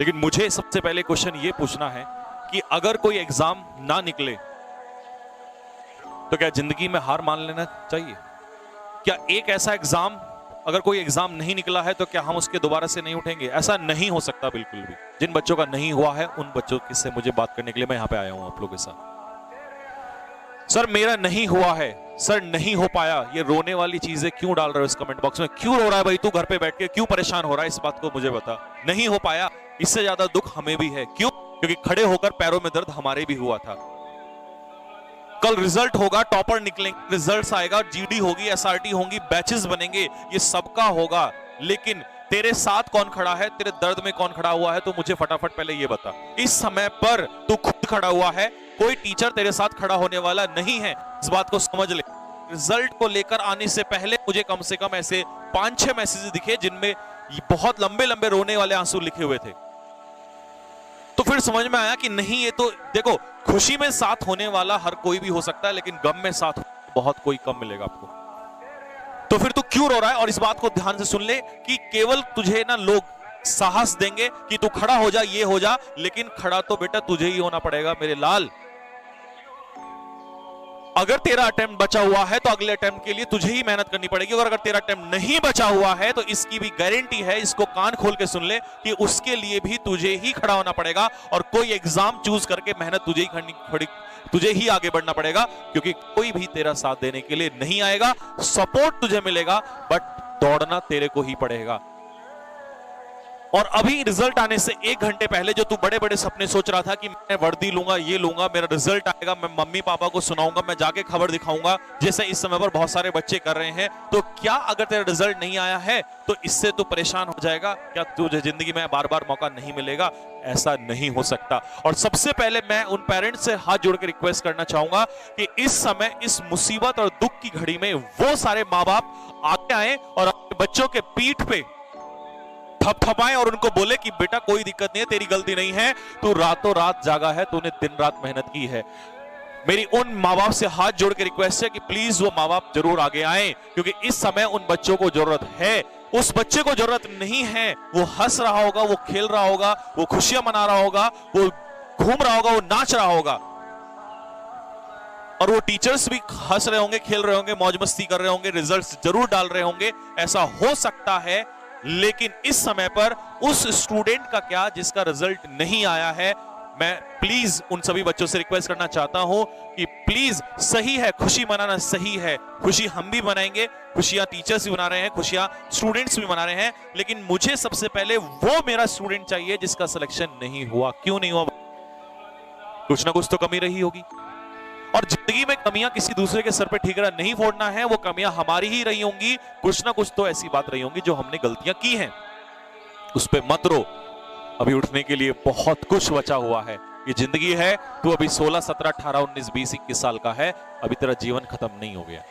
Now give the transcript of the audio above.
लेकिन मुझे सबसे पहले क्वेश्चन ये पूछना है कि अगर कोई एग्जाम ना निकले तो क्या जिंदगी में हार मान लेना चाहिए? क्या एक ऐसा एग्जाम, अगर कोई एग्जाम नहीं निकला है तो क्या हम उसके दोबारा से नहीं उठेंगे? ऐसा नहीं हो सकता बिल्कुल भी। जिन बच्चों का नहीं हुआ है उन बच्चों से मुझे बात करने के लिए मैं यहां पे आया हूं आप लोगों के साथ। सर मेरा नहीं हुआ है, सर नहीं हो पाया, ये रोने वाली चीजें क्यों डाल रहे हो इस कमेंट बॉक्स में? क्यों रो रहा है भाई तू घर पे बैठ के? क्यों परेशान हो रहा है? इस बात को मुझे बता। नहीं हो पाया, इससे ज्यादा दुख हमें भी है। क्यों? क्योंकि खड़े होकर पैरों में दर्द हमारे भी हुआ था। कल रिजल्ट होगा, टॉपर निकलेंगे, रिजल्ट्स आएगा, जीडी होगी, एसआरटी होंगी, बैचेस बनेंगे, ये सबका होगा। लेकिन तेरे साथ कौन खड़ा है, तेरे दर्द में कौन खड़ा हुआ है, तो मुझे फटाफट पहले ये बता। इस समय पर तू खुद खड़ा हुआ है, कोई टीचर तेरे साथ खड़ा होने वाला नहीं है। इस बात को समझ ले। रिजल्ट को लेकर आने से पहले मुझे कम से कम ऐसे 5-6 मैसेज दिखे जिनमें बहुत लंबे लंबे रोने वाले आंसू लिखे हुए थे। तो फिर समझ में आया कि नहीं, ये तो देखो, खुशी में साथ होने वाला हर कोई भी हो सकता है, लेकिन गम में साथ बहुत कोई कम मिलेगा आपको। तो फिर तू क्यों रो रहा है? और इस बात को ध्यान से सुन ले कि केवल तुझे ना लोग साहस देंगे कि तू खड़ा हो जा, ये हो जा, लेकिन खड़ा तो बेटा तुझे ही होना पड़ेगा मेरे लाल। अगर तेरा अटेम्प्ट बचा हुआ है तो अगले अटेम्प्ट के लिए तुझे ही मेहनत करनी पड़ेगी, और अगर तेरा अटेम्प्ट नहीं बचा हुआ है तो इसकी भी गारंटी है, इसको कान खोल के सुन ले, कि उसके लिए भी तुझे ही खड़ा होना पड़ेगा, और कोई एग्जाम चूज करके मेहनत तुझे ही करनी, तुझे ही आगे बढ़ना पड़ेगा, क्योंकि कोई भी तेरा साथ देने के लिए नहीं आएगा। सपोर्ट तुझे मिलेगा, बट दौड़ना तेरे को ही पड़ेगा। और अभी रिजल्ट आने से 1 घंटे पहले जो तू बड़े बड़े सपने सोच रहा था कि मैं वर्दी लूंगा, ये लूंगा, मेरा रिजल्ट आएगा, मैं मम्मी पापा को सुनाऊंगा, मैं जाके खबर दिखाऊंगा, जैसे इस समय पर बहुत सारे बच्चे कर रहे हैं, तो क्या अगर तेरा रिजल्ट नहीं आया है तो इससे तू परेशान हो जाएगा? क्या तुझे जिंदगी में बार बार मौका नहीं मिलेगा? ऐसा नहीं हो सकता। और सबसे पहले मैं उन पेरेंट्स से हाथ जोड़ के रिक्वेस्ट करना चाहूंगा कि इस समय, इस मुसीबत और दुख की घड़ी में वो सारे माँ बाप आगे आए और अपने बच्चों के पीठ पे थपथपाएं और उनको बोले कि बेटा कोई दिक्कत नहीं है, तेरी गलती नहीं है, तू रातों रात जागा है, तूने दिन रात मेहनत की है। मेरी उन माँ बाप से हाथ जोड़ के रिक्वेस्ट है कि प्लीज वो माँ बाप जरूर आगे आए, क्योंकि इस समय उन बच्चों को जरूरत है। उस बच्चे को जरूरत नहीं है, वो हंस रहा होगा, वो खेल रहा होगा, वो खुशियां मना रहा होगा, वो घूम रहा होगा, वो नाच रहा होगा, और वो टीचर्स भी हंस रहे होंगे, खेल रहे होंगे, मौज मस्ती कर रहे होंगे, रिजल्ट्स जरूर डाल रहे होंगे। ऐसा हो सकता है, लेकिन इस समय पर उस स्टूडेंट का क्या जिसका रिजल्ट नहीं आया है? मैं प्लीज उन सभी बच्चों से रिक्वेस्ट करना चाहता हूं कि प्लीज, सही है खुशी मनाना, सही है, खुशी हम भी मनाएंगे, खुशियां टीचर्स भी मना रहे हैं, खुशियां स्टूडेंट्स भी मना रहे हैं, लेकिन मुझे सबसे पहले वो मेरा स्टूडेंट चाहिए जिसका सिलेक्शन नहीं हुआ। क्यों नहीं हुआ? कुछ ना कुछ तो कमी रही होगी, और जिंदगी में कमियां किसी दूसरे के सर पे ठीकरा नहीं फोड़ना है, वो कमियां हमारी ही रही होंगी। कुछ ना कुछ तो ऐसी बात रही होंगी जो हमने गलतियां की हैं, उस पे मत रो। अभी उठने के लिए बहुत कुछ बचा हुआ है। ये जिंदगी है, तू अभी 16, 17, 18, 19, 20, 21 साल का है, अभी तेरा जीवन खत्म नहीं हो गया।